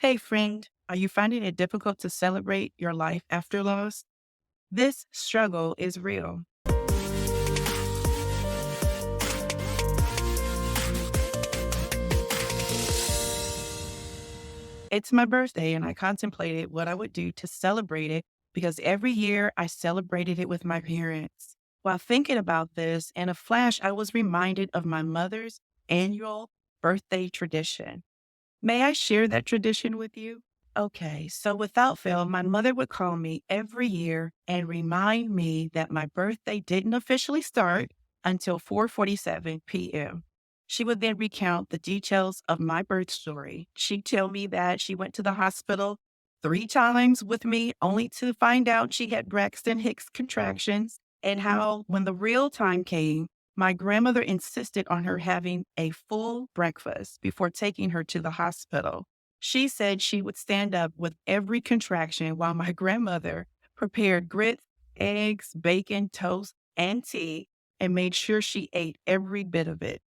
Hey, friend, are you finding it difficult to celebrate your life after loss? This struggle is real. It's my birthday, and I contemplated what I would do to celebrate it because every year I celebrated it with my parents. While thinking about this, in a flash, I was reminded of my mother's annual birthday tradition. May I share that tradition with you? Okay, so without fail, my mother would call me every year and remind me that my birthday didn't officially start until 4:47 p.m. She would then recount the details of my birth story. She'd tell me that she went to the hospital 3 times with me, only to find out she had Braxton Hicks contractions, and how, when the real time came, my grandmother insisted on her having a full breakfast before taking her to the hospital. She said she would stand up with every contraction while my grandmother prepared grits, eggs, bacon, toast, and tea and made sure she ate every bit of it.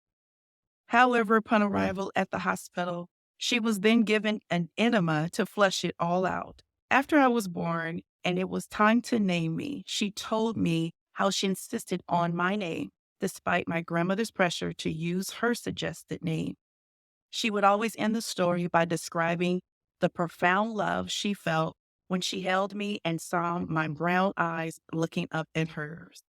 However, upon arrival at the hospital, she was then given an enema to flush it all out. After I was born and it was time to name me, she told me how she insisted on my name despite my grandmother's pressure to use her suggested name. She would always end the story by describing the profound love she felt when she held me and saw my brown eyes looking up at hers.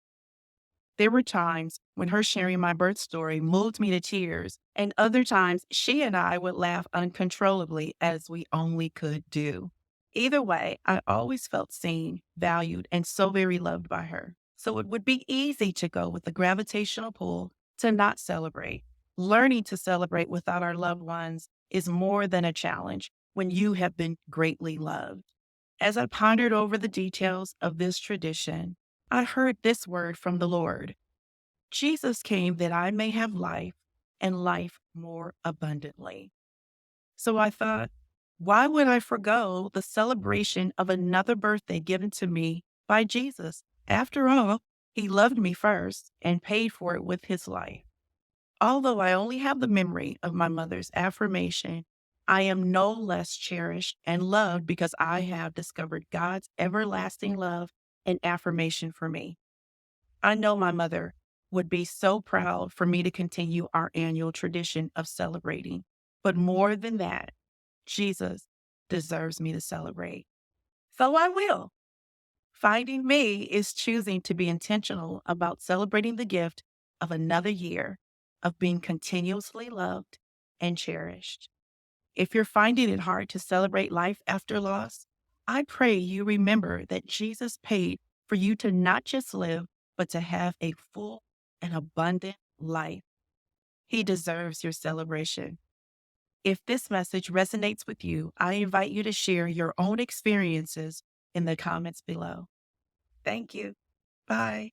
There were times when her sharing my birth story moved me to tears, and other times she and I would laugh uncontrollably as we only could do. Either way, I always felt seen, valued, and so very loved by her. So it would be easy to go with the gravitational pull to not celebrate. Learning to celebrate without our loved ones is more than a challenge when you have been greatly loved. As I pondered over the details of this tradition, I heard this word from the Lord: Jesus came that I may have life and life more abundantly. So I thought, why would I forgo the celebration of another birthday given to me by Jesus? After all, he loved me first and paid for it with his life. Although I only have the memory of my mother's affirmation, I am no less cherished and loved because I have discovered God's everlasting love and affirmation for me. I know my mother would be so proud for me to continue our annual tradition of celebrating. But more than that, Jesus deserves me to celebrate. So I will. Finding me is choosing to be intentional about celebrating the gift of another year of being continuously loved and cherished. If you're finding it hard to celebrate life after loss, I pray you remember that Jesus paid for you to not just live, but to have a full and abundant life. He deserves your celebration. If this message resonates with you, I invite you to share your own experiences in the comments below. Thank you. Bye.